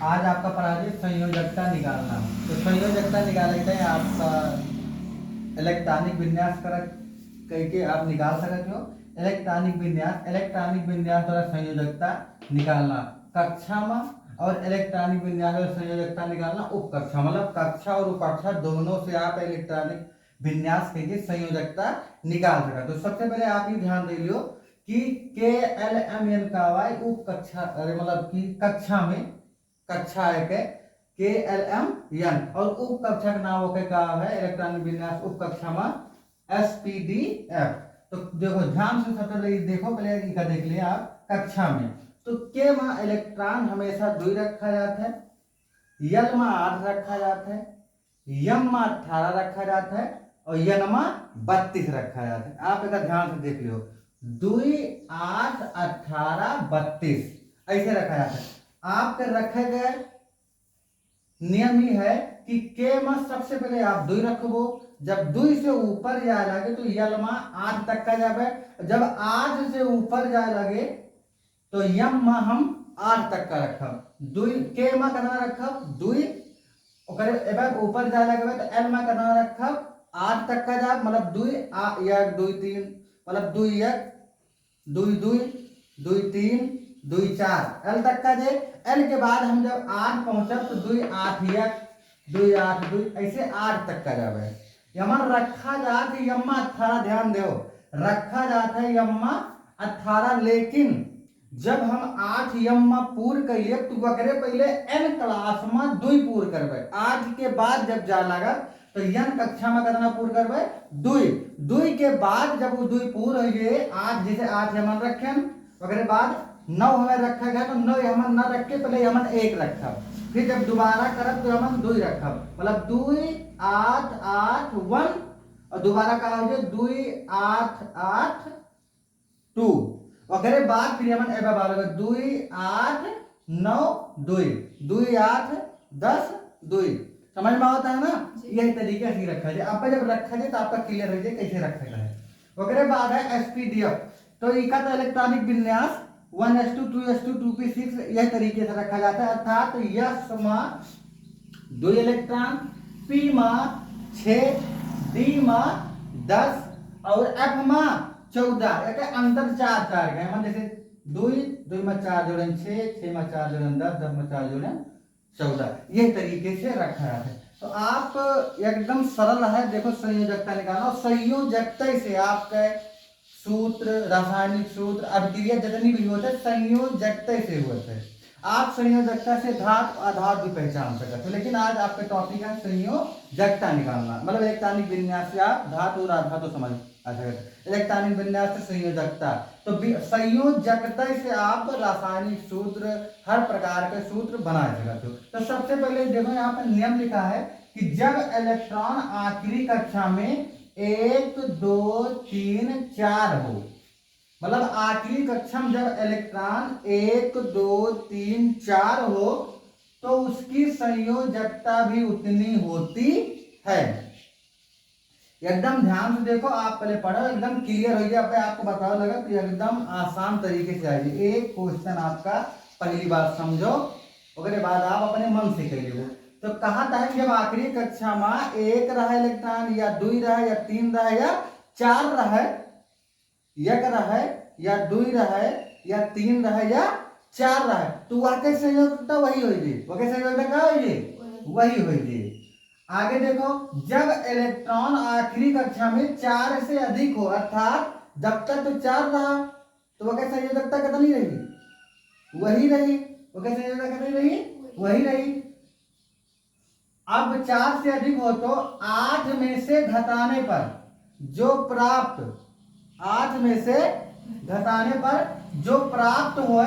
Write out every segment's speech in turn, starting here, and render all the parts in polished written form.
आज आपका पराजय संयोजकता निकालना। तो संयोजकता निकालते हैं आपका इलेक्ट्रॉनिक विन्यास करके आप निकाल सकते हो। इलेक्ट्रॉनिक विन्यास द्वारा संयोजकता निकालना कक्षा में, और इलेक्ट्रॉनिक विन्यास द्वारा संयोजकता निकालना उपकक्षा। मतलब कक्षा और उपकक्षा दोनों से आप इलेक्ट्रॉनिक विन्यास करके संयोजकता निकाल सकते। तो सबसे पहले आप ये ध्यान दे लियो कि KLMN का वाई उपकक्षा, अरे मतलब कि कक्षा में, कक्षा एक है KLMN और उप कक्षा का नाम होके का है इलेक्ट्रॉनिक विन्यास उप कक्षा में SPDF। तो देखो ध्यान से सबसे पहले देखो, पहले इनका देख लिया आप कक्षा में। तो के में इलेक्ट्रॉन हमेशा 2 रखा जाता है, यल में 8 रखा जाता है, यम में 18 रखा जाता है और यन में 32 रखा जाता है। आप इसका ध्यान से देख लियो, 2 8 18 32 ऐसे रखा जाता है। आपके रखे गए नियम ही है कि के में सबसे पहले आप 2 रखबो, जब 2 से ऊपर जाए लगे तो यल में 8 तक का जाए, जब 8 से ऊपर जाए लगे तो यम में हम 8 तक का रखब। 2 के में कितना रखब 2, ओकर ऊपर जाए लगे तो एल में कितना रखब 8 तक का जाए, मतलब 2 1 2 3, मतलब 2 1 2 2 2 3 2 4 एल तक का जे। एल के बाद हम जब 8 पहुंचब तो 2 8 1 2 8 2 ऐसे 8 तक का जावे। यमन रखा जात है यम्मा 18, ध्यान दो रखा जाता है यम्मा 18, लेकिन जब हम 8 यम्मा पूर्ण करिए तो वकरे पहले एन क्लास में 2 पूर्ण करबे। 8 के बाद जब जा लगा तो यन कक्षा में कितना पूर्ण करबे 2। 2 के बाद जब वो 2 पूर्ण हो गए 8, जैसे 8 यमन रखे वगैरह बाद 9 हमें रखा गया तो 9 यमन न रख के पहले यमन 1 रखा, फिर जब दोबारा करब तो यमन 2 रखब, मतलब 2 8 8 1 और दोबारा कहा हो जाए 2 8 8 2 वगैरह बाद फिर यमन एबा बालगा 2 8 9 2 2 8 10 2। समझ में आता है ना, यही तरीके से रखा जाए। आपका जब रखा जाए तो आपका क्लियर हो जाए कैसे रखा जाए। वगैरह बाद है SPDF, तो इका तो इलेक्ट्रॉनिक विन्यास 1s2 2s2 2p6 यह तरीके से रखा जाता है, अर्थात यस में 2 इलेक्ट्रॉन, P में 6, D में 10 और F में 14, एक अंतर 4 4 गए, मतलब जैसे 2 2 में 4 जोड़न 6 6 में 4 जोड़न 10 10 में 4 जोड़न 14, ये तरीके से रखा जाता है। तो आप एकदम सरल है, देखो संयोजकता निकालना, और संयोजकता से आपका सूत्र, रासायनिक सूत्र, अभिक्रिया जितनी भी होते हैं संयोजकता से होते हैं। आप संयोजकता से धातु आधार भी पहचान सकते हो, लेकिन आज आपका टॉपिक है संयोजकता निकालना, मतलब इलेक्ट्रॉनिक विन्यास से आप धातु और आधार तो समझ आ सकते। इलेक्ट्रॉनिक विन्यास से संयोजकता, तो संयोजकता से आप रासायनिक सूत्र, हर प्रकार के सूत्र बना सकते हो। तो सबसे पहले देखो यहाँ पर नियम लिखा है कि जब इलेक्ट्रॉन आखिरी कक्षा में 1 2 3 4 हो, मतलब आखिरी कक्षा में जब इलेक्ट्रॉन 1 2 3 4 हो तो उसकी संयोजकता भी उतनी होती है। एकदम ध्यान से देखो, आप पहले पढ़ो एकदम क्लियर हो गया, आपको बताओ लगा तो एकदम आसान तरीके से आएगी। एक क्वेश्चन आपका पहली बार समझो, उसके बाद आप अपने मन से कर लो। तो कहा था जब आखिरी कक्षा में 1 रहा इलेक्ट्रॉन या 2 रहा या 3 रहा या 4 रहा, 1 रहा या 2 रहा या 3 रहा या 4 रहा, तो वाकई संयोजकता वही होगी, वाकई संयोजकता क्या होगी वही होगी। आगे देखो, जब इलेक्ट्रॉन आखिरी कक्षा में 4 से अधिक हो, अर्थात जब तक तो 4 रहा तो वह कैसे संयोजकता कितनी रही वही रही, वो कैसे संयोजकता कितनी रही वही रही। अब 4 से अधिक हो तो 8 में से घटाने पर जो प्राप्त, 8 में से घटाने पर जो प्राप्त हो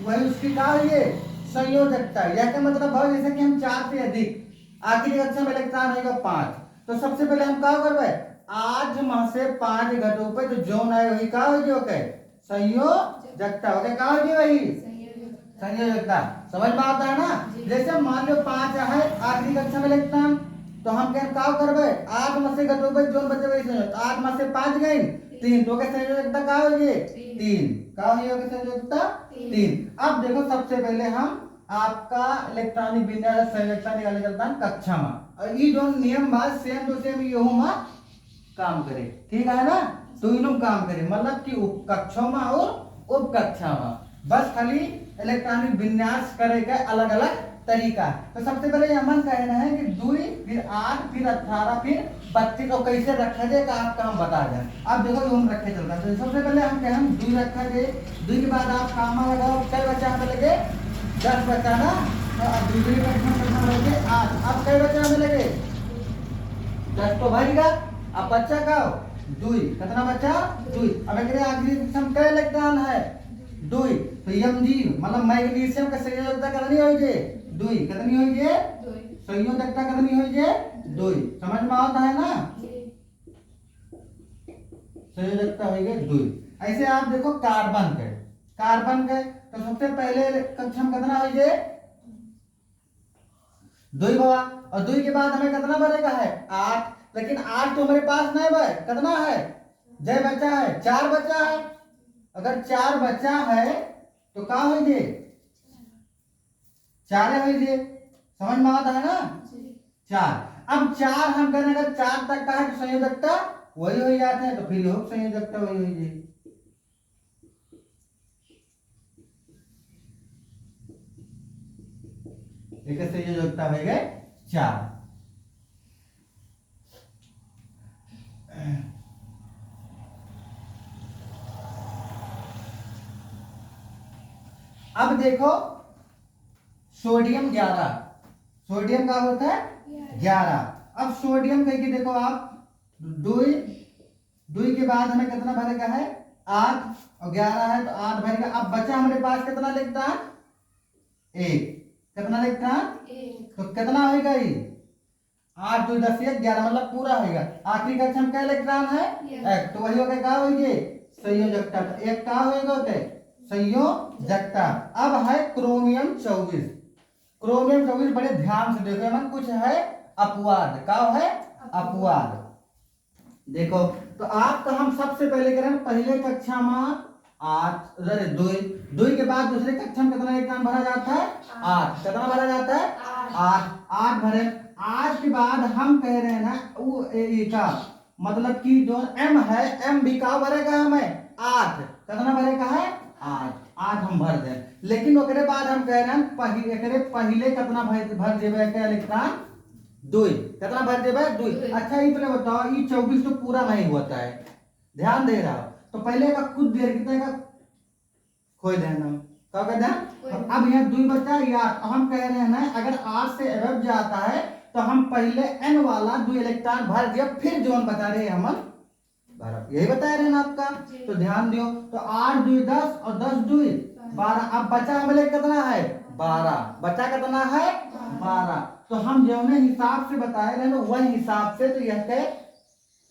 वही उसकी क्या है संयोजकता। यह क्या मतलब है, जैसे कि हम 4 से अधिक आखिरी कक्षा में इलेक्ट्रॉन रहेगा 5, तो सबसे पहले हम क्या करबे 8 में से 5 घटो पे तो जोन है वही क्या होगी ओके संयोजकता, ओके क्या होगी वही संयोजकता। समझ में आता है ना। जैसे मान लो 5 है आखिरी कक्षा में इलेक्ट्रॉन, तो हम क्या करबे 8 में से घटो पे जोन बचे वही संयोजकता, 8 में से 5 गए 3, तो क्या संयोजकता क्या होगी 3, क्या होगी संयोजकता 3। अब देखो सबसे पहले हम आपका इलेक्ट्रॉनिक विन्यास संयोजकता निकाले चलता है कक्षा में, और ये जो नियम बात सेम टू सेम ये में काम करे, ठीक है ना। तो इन काम करे मतलब कि उप कक्षों में और उप कक्षा में, बस खाली इलेक्ट्रॉनिक विन्यास करे का अलग अलग तरीका है। तो सबसे पहले हमन कहना है कि 2 फिर 8 फिर 18 फिर 32 को कैसे रखा जाए का आपका हम बता दें। अब देखो हम रखे चलता है। सबसे पहले हम कहें हम 2 रखा जाए, 2 के बाद आप कामा लगाओ, कई बच्चा हमें लगे 10 बच्चा ना, तो अब दूसरी कितना लगे 8। अब कई बच्चा हमें लगे 10 तो भरेगा, अब बच्चा का 2 कितना बच्चा 2। अब एक आखिरी हम कई इलेक्ट्रॉन है 2, तो Mg मतलब मैग्नीशियम का संयोजकता कितनी होगी 2, कितनी होगी संयोजकता कितनी होगी 2, समझ में आता है ना, संयोजकता होगी 2। ऐसे आप देखो कार्बन के तो सबसे पहले कक्षा में कितना होगी 2 बाबा, और 2 के बाद हमें कितना भरेगा है 8, लेकिन 8 तो हमारे पास नहीं भाई, कितना है जय बच्चा है 4 बच्चा है। अगर 4 बच्चा है तो क्या होगी 4 होगी, समझ में आता है ना 4। अब 4 हम कहने अगर 4 तक का है तो संयोजकता वही हो जाता है, तो फिर हो संयोजकता वही होगी। एक संयोजकता हो गए 4। अब देखो सोडियम 11, सोडियम का होता है 11। अब सोडियम कह के देखो आप 2 के बाद हमें कितना भरेगा है 8, और 11 है तो 8 भरेगा। अब बचा हमारे पास कितना इलेक्ट्रॉन 1, कितना इलेक्ट्रॉन 1, तो कितना होगा ये 8 2 10 1 11 मतलब पूरा होगा। आखिरी कक्षा में क्या इलेक्ट्रॉन है 1, तो वही होगा क्या होगी संयोजकता, एक क्या होगा होते संयोजकता। अब है क्रोमियम 24, क्रोमियम 24 बड़े ध्यान से देखो, मन कुछ है अपवाद, क्या है अपवाद। देखो तो आपका हम सबसे पहले करें पहले कक्षा में 8 2 के बाद दूसरे कक्षा में कितना इलेक्ट्रॉन भरा जाता है 8, कितना भरा जाता है 8 भरे। 8 के बाद हम कह रहे हैं ना वो का मतलब कि जो m है m भी का भरेगा हमें 8, कितना भरेगा है 8 हम भर दें। लेकिन ओकरे बाद हम कह रहे हैं पहले कितना भर देवे का इलेक्ट्रॉन 2, कितना भर देवे 2। अच्छा ये पहले बताओ ये 24 तो पूरा नहीं होता है, ध्यान दे रहा हो, तो पहले का कुछ देर कितने का खोल देना क्या कहते हैं। अब यहाँ 2 बचा या हम कह रहे हैं ना अगर 8 से अबव जाता है तो हम पहले n वाला 2 इलेक्ट्रॉन भर दिया, फिर जोन बता रहे हैं हम 12, यही बता रहे हैं ना आपका, तो ध्यान दियो। तो 8 2 10 और 10 2 12। अब बचा हमारे कितना है 12, बचा कितना है 12। तो हम जो हिसाब से बताए रहे ना वही हिसाब से, तो यह के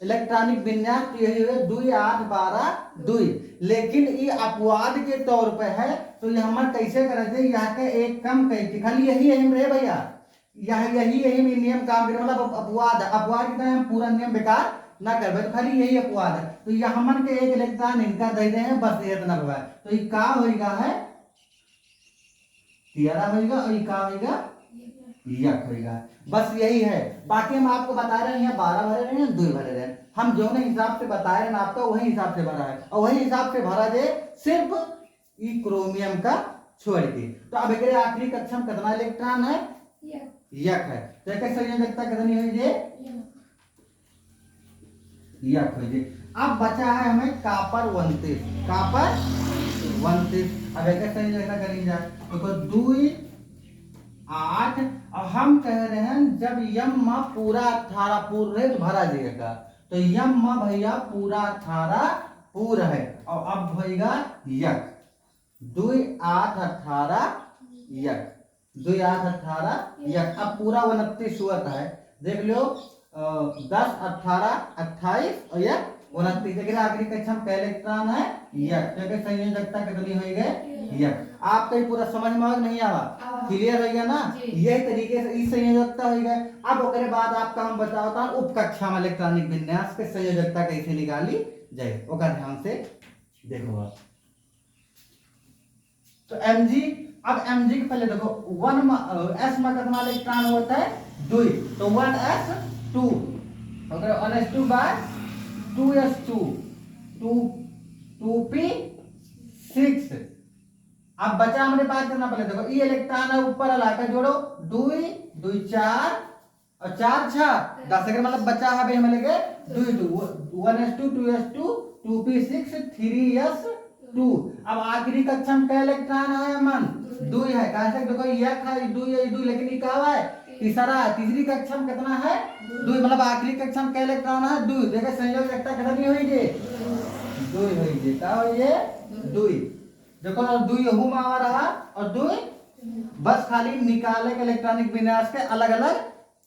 इलेक्ट्रॉनिक विन्यास तो यही है 2 8 12 2। लेकिन ये अपवाद के तौर पे है, तो ये हम कैसे करेंगे यहाँ के एक कम कह खाली यही अहम रहे भैया, यही नियम काम करे, मतलब अपवाद की तरह हम पूरा नियम बेकार ना करबे, तो खाली यही अपवाद है। तो ये हमन के एक इलेक्ट्रॉन इनका दे रहे हैं बस इतना हुआ है, तो ये का होगा है 13 होगा, और ये का होगा यक होगा, बस यही है। बाकी हम आपको बता रहे हैं 12 भरे रहे हैं 2 भरे रहे हैं, हम जो हिसाब से बता रहे हैं आपका वही हिसाब से भरा है, और वही हिसाब से भरा जाए सिर्फ ई क्रोमियम का छोड़ के। तो अब एक आखिरी कक्षा में कितना इलेक्ट्रॉन है यक है, तो एक संयोजकता कितनी हुई जे यक हुई जे। अब बचा है हमें कापर 29, कापर 29। अब एक संयोजकता करेंगे जाए तो 2 8, और हम कह रहे हैं जब यम में पूरा 18 पूर्ण भरा जाएगा, तो यम में भैया पूरा 18 पूर्ण है, और अब होगा यक 2 8 18 यक 2 8 18 यक। अब पूरा 29 हुआ है, देख लो 10 18 28 और यक 29। लेकिन आखिरी कक्षा में इलेक्ट्रॉन है यक, तो संयोजकता कितनी हो गई यक। आपका ही पूरा समझ में नहीं आवा, क्लियर हो गया ना, यही तरीके से इस संयोजकता हो गया। अब ओकरे बाद आपका हम बताता हूं उप कक्षा में इलेक्ट्रॉनिक विन्यास के संयोजकता कैसे निकाली जाए, ओकर ध्यान से देखो आप। तो Mg अब mg के पहले देखो 1s में कितना इलेक्ट्रॉन होता है 2, तो 1s2 okay 1s2 bye 2s2 2 2p6। अब बचा हमारे पास कितना पहले देखो ये इलेक्ट्रॉन है ऊपर वाला का जोड़ो 2 2 4 और 4 6 10 अगर मतलब बचा है भाई हमें लेके 2 2 1s2 2s2 2p6 3s2। अब आखिरी कक्षा में क्या इलेक्ट्रॉन है मन 2 है कैसे देखो ये है 2 है 2 लेकिन ये क्या है तीसरा है। तीसरी कक्षा में कितना है 2 मतलब आखिरी कक्षा में क्या इलेक्ट्रॉन है 2 देखो संयोजकता कितनी हुई जे 2 हुई जे क्या हुई ये 2 देखो 2 यहू में आ रहा और 2 बस खाली निकाले के इलेक्ट्रॉनिक विन्यास के अलग अलग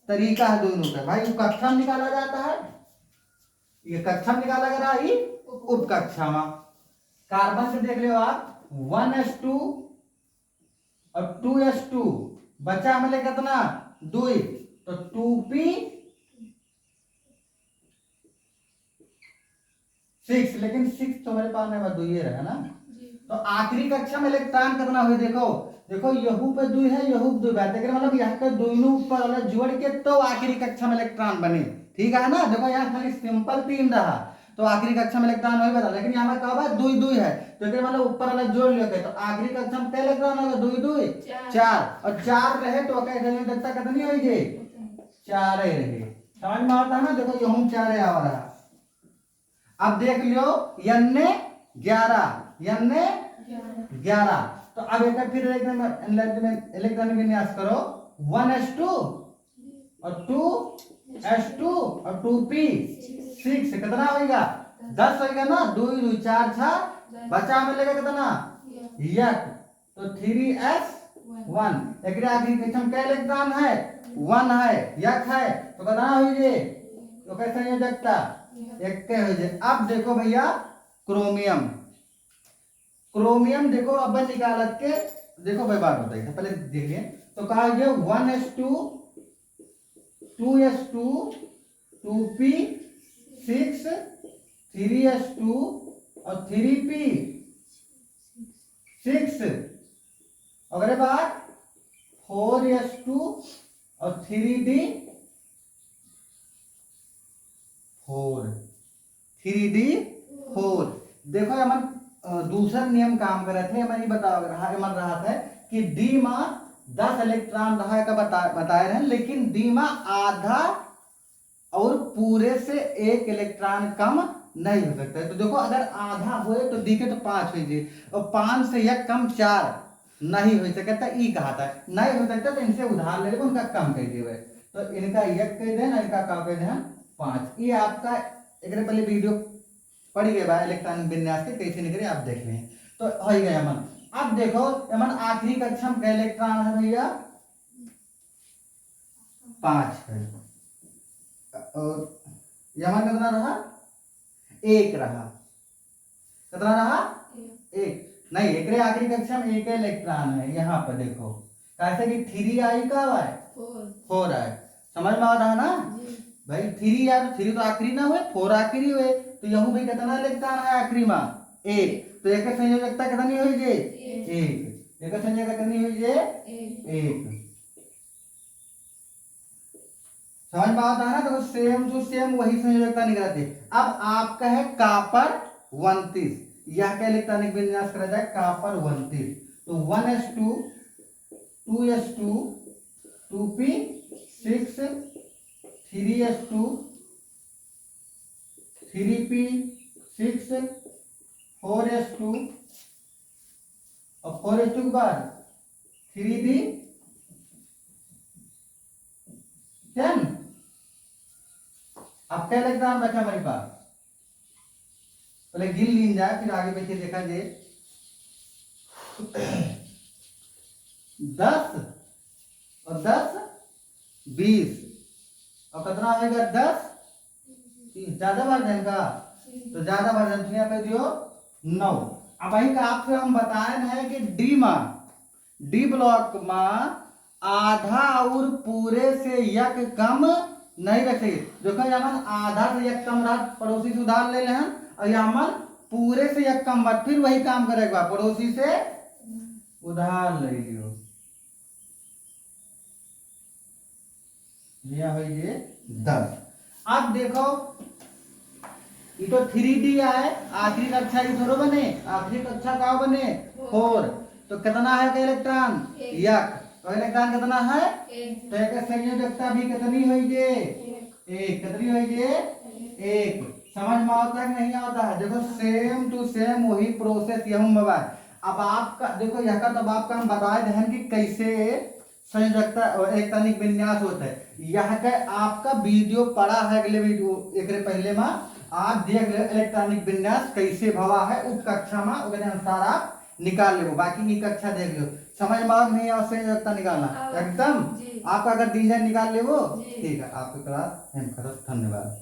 तरीका है दोनों का भाई। कक्षा में निकाला जाता है ये कक्षा में निकाला गया ये उप कक्षा में। कार्बन से देख लो आप 1s2 और 2s2 बचा मिले कितना 2 तो 2p6 लेकिन 6 तो मेरे पास में 2 ही रहा ना। तो आखिरी कक्षा में इलेक्ट्रॉन कितना हुए देखो देखो यहू पे 2 है यहू पे 2 है देखिए मतलब यहाँ पे दोनों ऊपर वाला जोड़ के तो आखिरी कक्षा में इलेक्ट्रॉन बने ठीक है ना। देखो यहाँ खाली सिंपल 3 रहा तो आखिरी कक्षा में इलेक्ट्रॉन वही बता लेकिन यहाँ कहा हुआ 2 2 है तो मतलब ऊपर वाला जोड़ लिया तो आखिरी कक्षा में क्या इलेक्ट्रॉन होगा 2 2 4 और 4 रहे तो संयोजकता कितनी होगी 4 ही रहे समझ में आता है ना। देखो यहू 4 आ रहा। अब देख लो यन्ने 11 तो अब एक फिर इलेक्ट्रॉनिक विन्यास करो 1s2 और 2s2 और 2p6 कितना होगा 10 होगा ना 2 2 4 6 बचा मिलेगा कितना यक तो 3s1 एक आखिरी कक्षा में क्या इलेक्ट्रॉन है 1 है यक है तो कितना होगी तो कैसे संयोजकता एक के हो जाए। अब देखो भैया क्रोमियम क्रोमियम देखो अब निकालत के देखो भाई बात बताइए पहले देखिए तो कहा गया 1s2 2s2 2p6 3s2 और 3p6 अगले बात 4s2 और 3d4 देखो हम दूसरा नियम काम कर रहे थे हमें रहा था कि डी में 10 इलेक्ट्रॉन रहा का बताए रहे लेकिन डी में आधा और पूरे से 1 इलेक्ट्रॉन कम नहीं हो सकता है। तो देखो अगर आधा हुए तो डी के तो 5 हो जाए और 5 से 1 कम 4 नहीं हो सकता ई कहा था नहीं हो सकता तो इनसे उधार ले उनका कम कर दिए तो इनका 1 कह देना इनका कम कह देना 5। ये आपका एक पहले वीडियो पढ़ गए इलेक्ट्रॉनिक विन्यास के कैसे निकले आप देख लें तो हो गया मन। अब देखो मन आखिरी कक्षा में इलेक्ट्रॉन है भैया 5 है और यमन कितना रहा 1 रहा कितना रहा 1 नहीं एक आखिरी कक्षा में 1 इलेक्ट्रॉन है यहाँ पर देखो कैसे कि 3 आई का है 4 है समझ में आ रहा ना भाई 3 यार 3 तो आखिरी ना हुए 4 आखिरी हुए तो यहू भाई कितना इलेक्ट्रॉन है आखिरी में 1 तो एक संयोजकता कितनी हुई जे 1 एक संयोजकता कितनी हुई जे 1 समझ में आता है ना। तो सेम टू सेम वही संयोजकता निकलती। अब आपका है कापर 29 यह का इलेक्ट्रॉनिक विन्यास करा जाए कापर 29 तो 1s2 2s2 2p6 3s2 3p6 4s2 और 4s2 के बाद 3d10 अब क्या इलेक्ट्रॉन बचा हमारे पास पहले गिन लीन जाए फिर आगे पीछे देखा जाए 10 और 10 20 और कितना आएगा 10 ज्यादा वर्जन का तो ज्यादा वर्जन यहाँ पे दियो 9। अब वही का आपसे हम बताए हैं कि डी ब्लॉक में आधा और पूरे से एक कम नहीं रखे देखो यामन आधा से एक कम रहा पड़ोसी से उधार ले लें और यामन पूरे से एक कम बात फिर वही काम करेगा पड़ोसी से उधार ले लियो, यह हो ये 10। अब देखो ये तो 3D है, आखिरी कक्षा ये थोड़ा बने, आखिरी कक्षा का बने 4, तो कितना है इलेक्ट्रॉन? एक। तो इलेक्ट्रॉन कितना है? तो एक संयोजकता भी कितनी होगी? एक। कितनी होगी? एक। समझ में आता है कि नहीं आता है? देखो सेम टू सेम वही प्रोसेस यह बाबा। अब आपका देखो यह का तब आपका हम बताए ध्यान कि कैसे संयोजकता और इलेक्ट्रॉनिक विन्यास होता है। यह का आपका वीडियो पड़ा है, अगले वीडियो एक पहले में आप देख ले इलेक्ट्रॉनिक विन्यास कैसे भवा है उप कक्षा में, उसके अनुसार आप निकाल ले। बाकी ये कक्षा देख लो, समझ में आ नहीं आ संयोजकता निकालना एकदम आपका अगर दिन निकाल ले वो ठीक है। आपके क्लास धन्यवाद।